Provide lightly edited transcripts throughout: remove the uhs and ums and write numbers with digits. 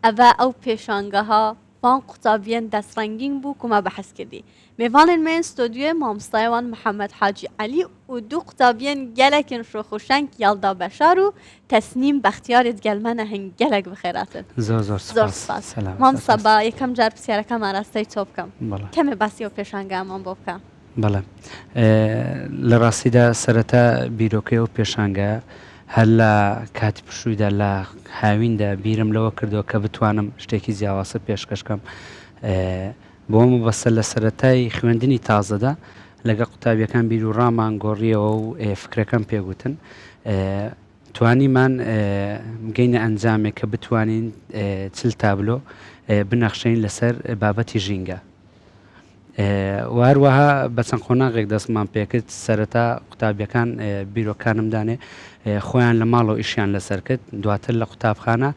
ئەبە ئەو پێشانگەها وان قوتابیان دەستڕەنگین بوو کومە بەحەس کردی میوانên من stûdyoyê mamostayê Mihemed Hacî Elî û du qutabiyên gelekên şoxûşeng Yalda Beşar û Tesnîm Bextiyarê digelmene hin gelek bixêratin. Zor spas. Mamosta ba yekem car pirsiyareka me rasteyî çû bikim. Kemê basî ew pêşangeyaman bۆ bike. بەڵێ لە ڕاستیدا سەرەتا بیرۆکەی و پێشانگە هەر لە کاتی پشوویدا لە هاویندا بیرم لەوە کردەوە کە بتوانم شتێکی جیاواسە پێشکەشکەم بۆم بەسەر لە سەرەتای خوێندنی تازەدا لەگە قوتابیەکان بیر و ڕامان گۆڕیەوە و فکرەکەم پێگوتن توانیمان گەینە ئەنجامێک کە بتوانین چل تابلۆ بنەخشین لەسەر بابەتی ژینگە واروەها بە چەند قۆناغێک دەستمان پێکرد سەرەتا قوتابیەکان بیرۆکانم دانێ خۆیان لە ماڵەوە ئیشیان لەسەر کرد دواتر لە قوتابخانە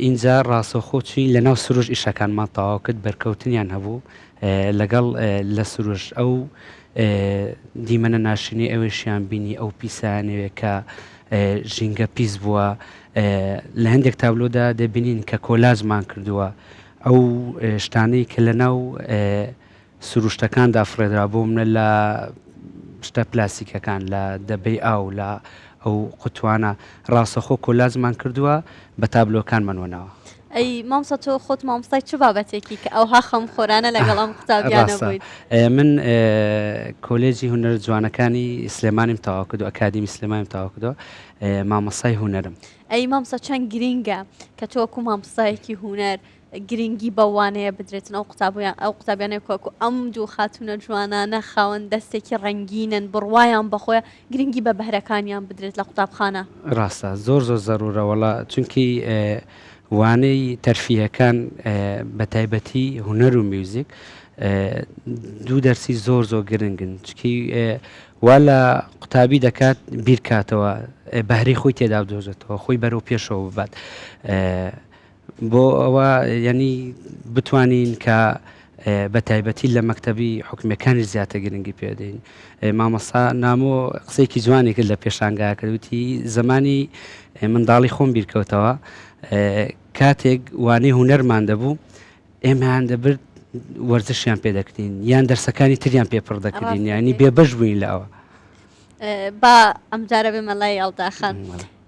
اینجا ڕاستەوخۆچی لەناو سروش ئیشەکانمان تەواو کرد بەرکەوتنیان هەبوو لەگەڵ لە سروش ئەو دیمەنە ناشینی ئەوێشیان بینی ئەو پیسانەوێ کە ژینگە پیس بووە لە هەندێک تابلۆدا دەبینین کە کۆلاژمان کردووە ئەو شتانەی کە لەناو سروشتەکاندا فرێدرا بوو منە لە شتە پلاسیکەکان لە دەبەی ئاو لە ئەو قوتوانە ڕاستەخۆ کۆلاژمان کردووە بە تابلۆکانمانوەنەوە. ئەی مامۆستا تۆ خۆت مامۆستای چ بابەتێکی کە ئەوها خەمخۆرانە لەگەڵ ئەم قوتابیانە بوویت؟ من کۆلێجی هونەر جوانەکانی سلێمانیم تەواو کردو ئەکادمی سلێمانیم تەواو کردو مامۆستای هونەرم. ئەی مامۆستا چەند گرینگە کە تۆ وەکو مامۆستایەکی هونەر گرنگی بەوانەیە بدرێتن ئەو قوتابیانەی کۆکو ئەم دوو خاتونە جوانانە خاوەن دەستێکی ڕەنگینن بڕوایان بەخۆیە گرنگی بە بەهرەکانیان بدرێت لە قوتابخانە. ڕاستە زۆر زەرورەوەڵا چونکی وانەی تەرفیەکان بە تایبەتی هونەر و میوزیک دوو دەرسی زۆر گرنگن چکی وا لە قوتابی دەکات بیرکاتەوە بەهرەی خۆی تێدا بدۆزێتەوە خۆی بەرەو پێشەوە ببات بۆ ئەوە یعنی بتوانین کە بە تایبەتی لە مەکتەبی حکومەکانی زیاتر گرنگی پێدەین مامۆستا نامۆ قسەیەکی جوانی کرد لە پێشانگا کردوتی زمانی منداڵی خۆم بیرکەوتەوە کاتێک وانەی هونەرمان دەبوو ئێمەیان دەبرد وەرزشیان پێدەکردین یان دەرسەکانی تریان پێپڕ دەکردین ینی بێبەش بووین لەوە. با ئەمجارە بێمە لای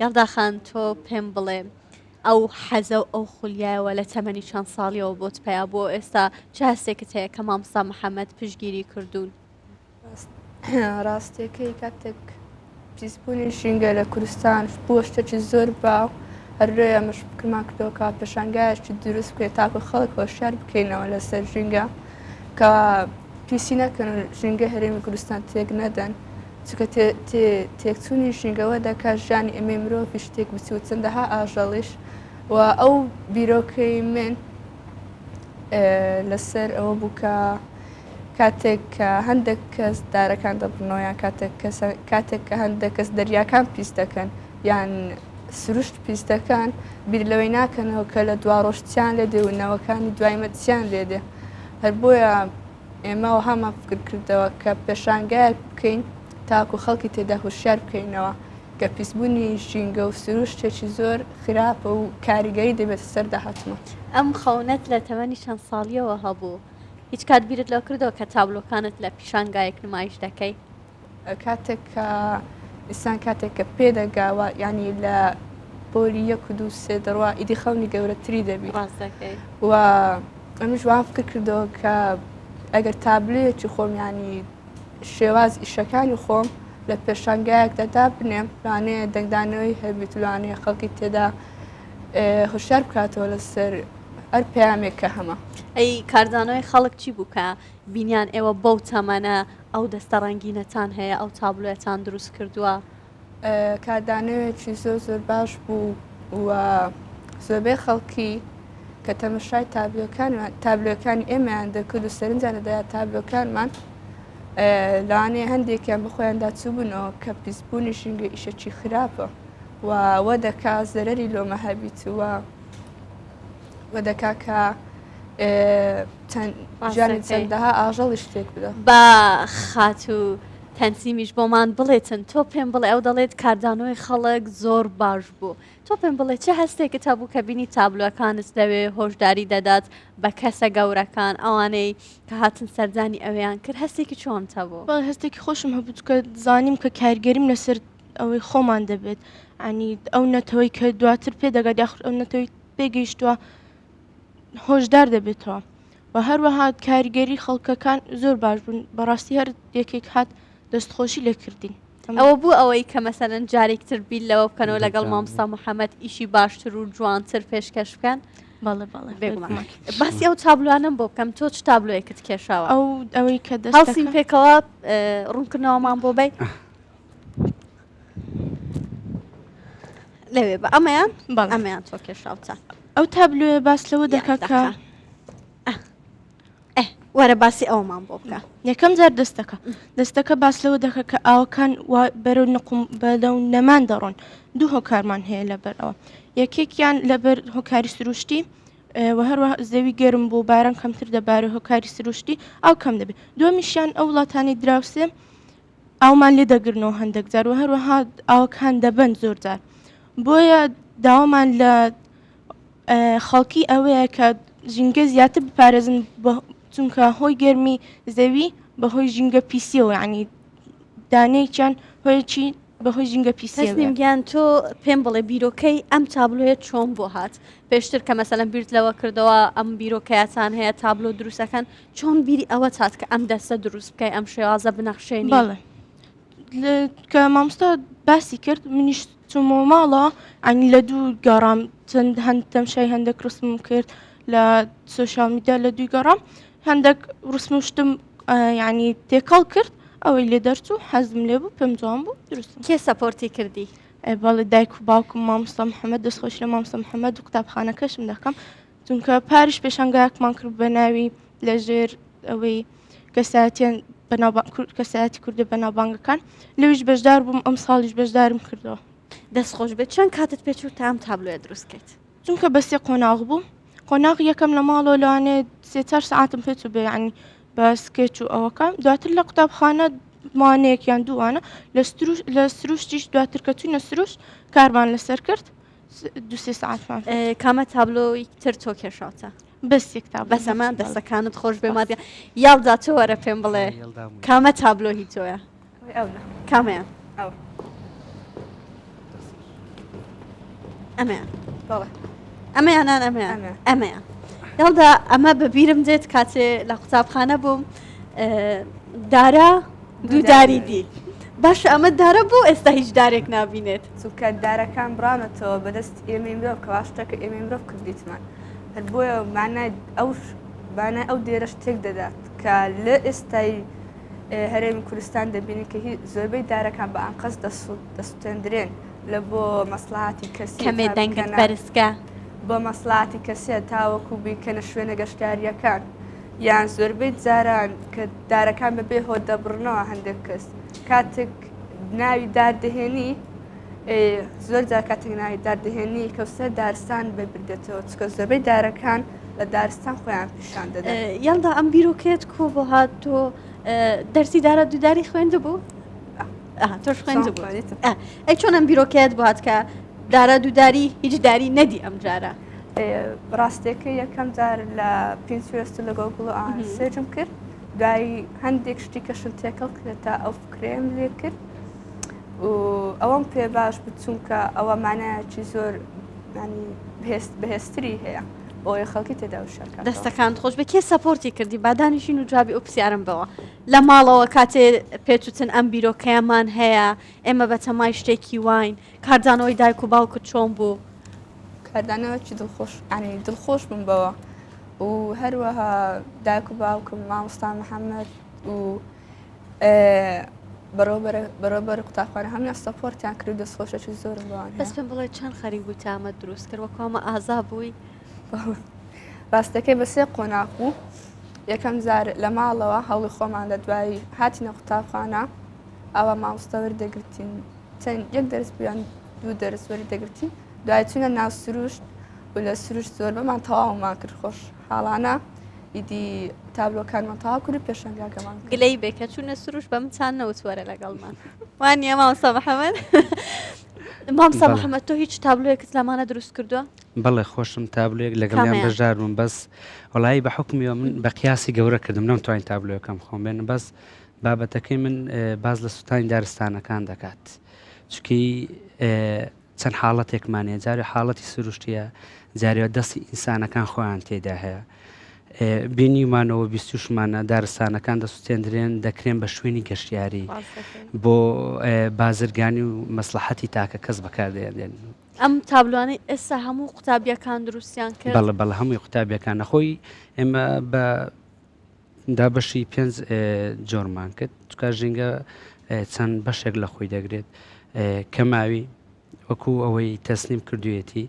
یاڵداخان تۆ پێم بڵێ ئەو حەزە و ئەو خولیایەوە لە تەمەنی چەند ساڵیەوە بۆت پێیا بۆ ئێستا چ هەستێکت هەیە کە مامۆستا محەممەد پشگیری کردوون؟ ڕاستیەکەی کاتێک پیسبوونی ژینگە لە کوردستان بۆ شتێکی زۆر باو هەروێ ئەمەش بکرمان کردەوە کە پێشانگایشی دروست بکرێت تاکو خەڵک هۆشیار بکەینەوە لەسەر ژینگە کە پیسی نەکەن ژینگە هەرێمی کوردستان تێک نەدەن چکە تێکچوونی ژینگەوە دەکات ژیانی ئەمەی مرۆڤی شتێک بچی و چەندەها ئاژەڵیش و ئەو بیرۆکەی من لەسەر ئەوە بوو کە کاتێک کە هەندێک کەس دارەکان دەبڕنەوەیان کاتێک کە هەندێک کەس دەریاکان پیس دەکەن یان سروشت پیسەکان بیر لەوەی ناکەنەوە کە لە دوا ڕۆشتیان لێدێ و نەوەکانی دوایمەتیان لێدێ هەر بۆیە ئێمەوە هەمان فکر کردەوە کە پێشانگایەک بکەین تاکو خەڵکی تێدا هوشیار بکەینەوە کە پیسبوونی ژینگە و سروشتێکی زۆر خراپە و کاریگەری دەبێتە سەر داهاتمە. ئەم خەونەت لە تەمەنی چەند ساڵیەوە هەبوو هیچ کات بیرت لەوە کردەوە کە تابلۆکانت لە پیشانگایەک نمایش دەکەی؟ کاتێک کە ئیسان کاتێک کە پێدەگاوە ینی لە پۆلی 1 و 2 3 دەڕوا ئیدی خەونی گەورەتری دەبی و ئەمیش وان فکر کردەوە کە ئەگەر تابلێکی خۆم ینی شێواز ئیشەکانی خۆم لە پێشانگایەکدا دابنێم لەوانەیە دەنگدانەوەی هەبێت لەوانەیە خەڵکی تێدا هوشیار بکاتەوە لەسەر ئەر پەیامێک کە هەمە. ئەی کاردانەوەی خەڵک چی بوو کە بینیان ئێوە بەو تەمەنە ئەو دەستە ڕەنگینەتان هەیە ئەو تابلۆیەتان دروست کردووە؟ کاردانەوەیەکی زۆر باش بوو و زۆربەی خەڵکی کە تەمەشای تابلۆکانی ئێمەیان دەکرد و سەرنجان لەدایە تابلۆکانمان لەوانەیە هەندێکیان بەخۆیان داچوو بوونەوە کە پیسبوونی ژینگە ئیشەکی خراپە و وە دەکا زەرەری لۆمە هەبیت وە دەکا کە ژیانی چەندەها ئاژەڵی شتێک بدە. با خات و تەنسیمیش بۆمان بڵێتن تۆ پێم بڵێ ئەو دەڵێت کاردانەوەی خەڵک زۆر باش بوو تۆ پێم بڵێ چه هەستێکت هەبوو کە بینی تابلوەکانت لەوێ هۆشداری دەدات بە کەسە گەورەکان ئەوانەی کە هاتن سەردانی ئەویان کرد هەستێکی چۆن هەبوو بەڵێ هەستێکی خۆشم هەبوو کە زانیم کە کارگەریم لەسەر ئەوەی خۆمان دەبێت ئەنی ئەو نەتەوەی کە دواتر پێ دەگات یاخ ئەو نەتەوەی پێگەیشتووە هۆشدار دەبێتەوە و هەروەها کاریگەری خەڵکەکان زۆر باش بوون بەڕاستی هەر یەکێک هات دەستخۆشی لێکردین ئەوە بوو ئەوەی کە مەسەرەن جارێکتر بیل لەوە بکەنەوە لەگەڵ مامۆستا محەممەد ئیشی باشتر و جوانتر پێشکەش بکەن بەڵێ بەڵێ باسی ئەو تابلوانم بۆ بکەم تۆ چ تابلوەیەکت کێشاوە ئەوەی کە هەڵسیم پێکەوە ڕوونکردنەوەمان بۆ بەی لەوێ بە ئەمەیان ئەمەیان تۆ کێشاوتە ئەو تابلوێ باس لەوە دەکات کە وەرە باسی ئەومان بۆ بکە یەکەم جار دەستەکە باس لەوە دەکە کە ئاوەکان بەرەو نقم بەلەو نەمان دەڕۆن دوو هۆکارمان هەیە لەبەر ئەوە یەکێکیان لەبەر هۆکاری سروشتی و هەروە زەوی گەرم بۆ باران کەمتر دەبارە هۆکاری سروشتی ئەو کەم دەبێت دومیشیان ئەو وڵاتانی دراوسێ ئاومان لێ دەگرنەوە هەندێک جار و هەروەها ئاوەکان دەبن زۆر جار بۆیە داوامان لە خەڵکی ئەوەیە کە ژینگە زیاتر بپارێزن چونکە هۆی گەرمی زەوی بەهۆی ژینگە پیسیەوە یعنی دانەیەکیان هۆیەکی بەهۆی ژینگە پیسیگیان تۆ پێم بڵێ بیرۆکەی ئەم تابلوێت چۆن بۆ هات پێشتر کە مەسەلەن بیرت لەوە کردەوە ئەم بیرۆکەیەتان هەیە تابلۆ دروستەکەن چۆن بیری ئەوە هات کە ئەم دەستە دروست بکەی ئەم شێوازە بنەخشێنی بەڵێ کە مامۆستا باسی کرد منیش چوومەوە ماڵەوە ئەنی لە دوو گەڕام چەند هەند تەمشای هەندێک ڕسمم کرد لە سۆشیال میدیا لە دوی گەڕام هەندێک ڕسم و شتم یعنی تێکەڵ کرد ئەوەی لێ دەرچوو حەزم لێ بوو پێم جوان بوو دروستم کێ سەپۆرتی کردی بەڵێ دایک و باوکم مامۆستا محەممەد دەستخۆش لە مامۆستا محەممەد و قوتابخانەکەشم دەکەم چونکە پاریش پێشانگایەکمان کرد بە ناوی لەژێر ئەوەی کەسایەتی کوردی بەناوبانگەکان لەویش بەشدار بووم ئەم ساڵیش بەشدارم کردەوە دەستخۆش بێت چەند کاتت پێچوو تا ئەم تابلوێ دروستکەیت چونکە بەسێ قۆناغ بوو قۆناغ یەکەم لە ماڵەوە لەوانێت 3-4 ساعتم پێچوو بێ ینی بە سکێچ و ئەوەکەم دواتر لە قوتابخانە مانەیەکیان دووانە لە سروشتیش دواتر کە چوونە سروشت کارمان لەسەر کرد 2-3 ساعتمان کامە تابلۆی تر تۆ کێشاوتە بەس یەک تابلۆ بەسەمان دەستەکانت خۆش بێ مادە یاڵدا تۆ وەرە پێم بڵێ کامە تابلۆ هی تۆیە کامیان ئەمەیان ئەمەیانان ئەمەیان یاڵدا ئەمە بەبیرم دێت کاتێ لە قوتابخانە بووم دارا دووداری دی باش ئەمە دارە بۆ ئێستا هیچ دارێک نبینێت چونکە دارەکان برامەتەوە بەدەست ئێمەی مرۆڤ کە واشتەکە ئێمەی مرۆڤ کردیتمان هەر بۆیە مانای ئەو دێرە شتێک دەدات کە لە ئێستای هەرێمی کوردستان دەبینی کە زۆربەی دارەکان بە ئەنقەس دەسووتێندرێن لە بۆ مەسڵاتی کەسی کەمێ دەنگت بەرزکە بۆ مەسڵاتی کەسێ تاوەکو بیکەنە شوێنە گەشتاریەکان یان زۆربەی جاران کە دارەکان بەبێ هۆ دەبڕنەوە هەندێک کەس کاتێک ناوی داردەهێنی زۆر جار کاتێک ناوی داردەهێنی کەوسەر دارستان ببردێتەوە چکە زۆربەی دارەکان لە دارستان خۆیان پیشان دەدەن یاڵدا ئەم بیرۆکێت کۆ بۆ هات تۆ دەرسی دارە دووداری خوێندە بوو تۆش خوێندە بوو ئەی چۆن ئەم بیرۆکێت بۆ هات کە دارە دووداری هیچ داری نەدی ئەم جارە ڕاستێکە یەکەم جار لە پینسوێست لەگەڵ گوڵ سێجم کرد دوایی هەندێک شتی کەشن تێکەڵ کرێت تا ئەو فکرێم لێ کرد و ئەوەم پێ باش بچونکە ئەوە مانایەکی زۆر بەهێزتری هەیە بۆی خەڵکی تێدا و شەکە دەستەکان خۆش بە کێ سەپۆرتی کردی بادانیشین و جوابی ئەو پرسیارم بەوە لە ماڵەوە کاتێ پێچوتن ئەم بیرۆکەیەمان هەیە ئێمە بە تەمای شتێکی واین کاردانەوەی دایک و باوکت چۆن بوو کاردانەوەکی دڵخۆش بووم بەوە و هەروەها دایک و باوکم مامۆستا محەممەد و بەرەبەر قوتابخانە هەمیان سەپۆرتیان کرد و دەستخۆشێکی زۆرم بەوان بەس پێم بڵێ چەند خەریک بووی تا ئەمە دروست کرد وەکوامە ئازا بووی ڕاستەکەی بەسێ قۆناغ بوو یەکەم جار لە ماڵەوە هەوڵی خۆمان لە دوایی هاتینە قوتابخانە ئەوە مامۆستا وەردەگرتین چەند یەک دەرس بیان دوو دەرس وەردەگرتین دوای چوونە ناو سروشت و لە سروشت زۆر بەمان تەواومان کرد خۆش حاڵانە ئیدی تابلۆکانمان تەواو کرد و پێشەنگاکەمان کرد. گلەی بێ کە چوونە سروش بەم چان نەوتوەرە لەگەڵمان وانە مامۆستا محەممەد مامۆستا بەڵێ. محەممەد تۆ هیچ تابلۆیەکت لەمانە دروست کردووە بەڵێ خۆشم تابلێک لەگەڵیان کامیان؟ بەشدار بووم بەس وڵایی بە حکمیەوە من بە قیاسی گەورە کردم نەمتوانین تابلۆیەکەم خۆم بێنم بەس بابەتەکەی من باز لە سوتانی دارستانەکان دەکات چکەی چەند حاڵەتێکمانەیە جارێ حاڵەتی سروشتیە جارێ دەستی ئینسانەکان خۆیان تێدا هەیە بینیمانەوە بیستوشمانە دارستانەکان دەسووتێندرێن دەکرێن بە شوێنی گەشتیاری بۆ بازرگانی و مەسلحەتی تاکە کەس بەکاردێن ئەم تابلوانەی ئێستا هەموو قوتابیەکان دروستیان کرد بەڵە بەڵە هەمووی قوتابیەکان نەخۆی ئێمە بە دابەشی 5 جۆرمان کرد چکە ژینگە چەند بەشێک لە خۆی دەگرێت کەماوی وەکو ئەوەی تەسلیم کردوێتی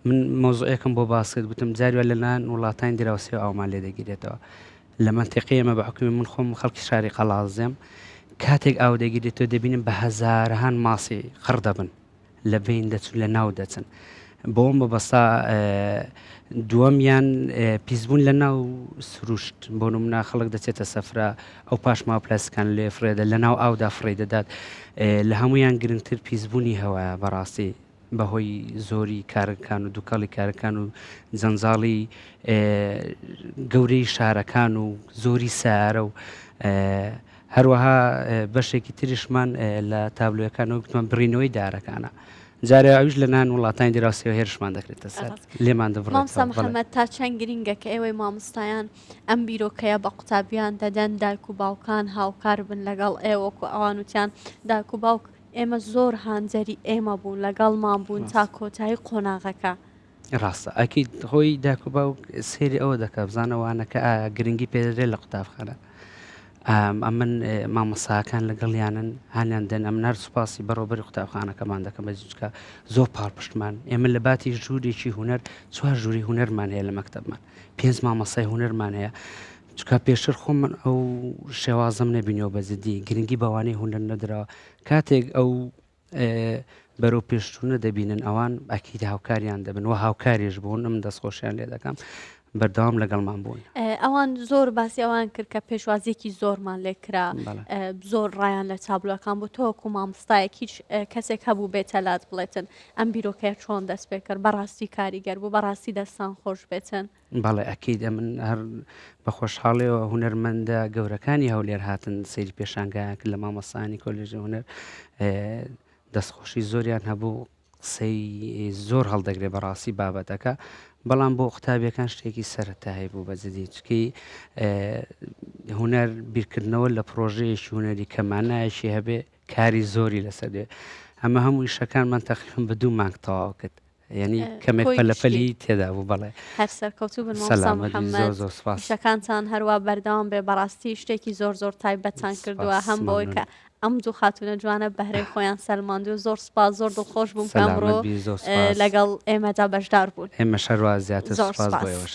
من مۆزۆیەکم بۆ باسکرد گوتم جاریوە لەلایەن وڵاتانی دراوسێ ئەومان لێ دەگیرێتەوە لە منتیقی ئێمە بە حکومی من خۆم خەڵکی شاری قەڵازێم کاتێک ئاو دەگیرێتەوە دەبینم بە هەزارەهان ماسی خڕ دەبن لە بین دەچون لە ناو دەچن بۆم بەبەستا دووەمیان پیسبوون لە ناو سروشت بۆ نمونا خەڵک دەچێتە سەفرا ئەو پاشما پلاسکان لێ فرێدە لە ناو ئاودا فڕێ دەدات لە هەمویان گرنگتر پیسبوونی هەوایە بەڕاستی بەهۆی زۆری کارەکان و دووکەڵی کارەکان و جەنجاڵی گەورەی شارەکان و زۆری سارە و هەروەها بەشێکی تریشمان لە تابلوەکانەوە گوتمان بڕینەوەی دارەکانە جارێ ئەوش لە نان وڵاتانی دراوسێەوە هێرشمان دەکرێتە سەر لێمان مامۆستا دەبڕێت محەممەد تا چەند گرینگە کە ئێوەی مامۆستایان ئەم بیرۆکەیە بە قوتابیان دەدەن دایک و باوکان هاوکار بن لەگەڵ ئێوەکو ئەوان وتیان دایک و باوک ئێمە زۆر هاانجەری ئێمە بوون لەگەڵمان بوون تا کۆتایی قۆناغەکە ڕاستە ئەکی خۆی داک و باوک سێری ئەوە دەکە بزانەوانەکە گرنگی پێدرێت لە قوتابخانە ئەمن مامەساکان لەگەڵیانن هاانیان دەن ئەم نەر سوپاسی بەڕۆبەری قوتابخانەکەمان دەکەم بەجوچکە زۆر پاڵپشتمان ئێمە لە باتی ژوورێکی هوەر چوار ژووری هوەرمان هەیە لە مەکتەبمان 5 مامەسای هوەرمان هەیە چکە پێشتر خۆم من ئەو شێوازم نەبینەوە بەزدی گرنگی بەوانەی هوەر نەدراوە کاتێک ئەو بەرەو پێشچوونە دەبینن ئەوان ئەکیدا هاوکاریان دەبن و هاوکاریش بوون من دەستخۆشیان لێ دەکەم بەردەوام لەگەڵمان بوون ئەوان زۆر باسی ئەوان کرد کە پێشوازیەکی زۆرمان لێکرا زۆر ڕایان لە چابلوەکان بۆ تۆکو مامۆستایەک هیچ کەسێک هەبوو بێتەلات بڵێتن ئەم بیرۆکەیە چۆن دەست پێ کرد بەڕاستی کاریگەر بوو بەڕاستی دەستان خۆش بێتن بەڵێ ئەکیید من هەر بە خۆشحاڵیەوە هوەرمەندە گەورەکانی هەولێر هاتن سەیری پێشانگایان کرد لە مامۆستانی کۆلێژی هوەر دەستخۆشی زۆریان هەبوو قسەی زۆر هەڵدەگرێت بەڕاستی بابەتەکە بەڵام بۆ قوتابیەکان شتێکی سەرەتایی بوو بەجددی چکەی هوەر بیرکردنەوە لە پرۆژەیەکی هوەری کەمانایەکی هەبێ کاری زۆری لەسەر دێ ئەمە هەموو ئیشەکانمان تەقریباً بە 2 مانگ تەواو کرد یعنی کەمێک پەلەپەلی تێدا بوو بەڵێ هەر سەرکەوتوو بن مامۆستا محەممەد شەکانتان هەروە بەردەوام بێ بەڕاستی شتێکی زۆر زۆر تایبەتان کردووە هەم بۆی کە ئەم دوو خاتونە جوانە بەهرەی خۆیان سەلماندو زۆر سپاس زۆر دڵخۆش بووم کامڕۆ لەگەڵ ئێمەدا بەشدار بوون ئێمە شەروا زیاتر سپاس بۆ ئێوەش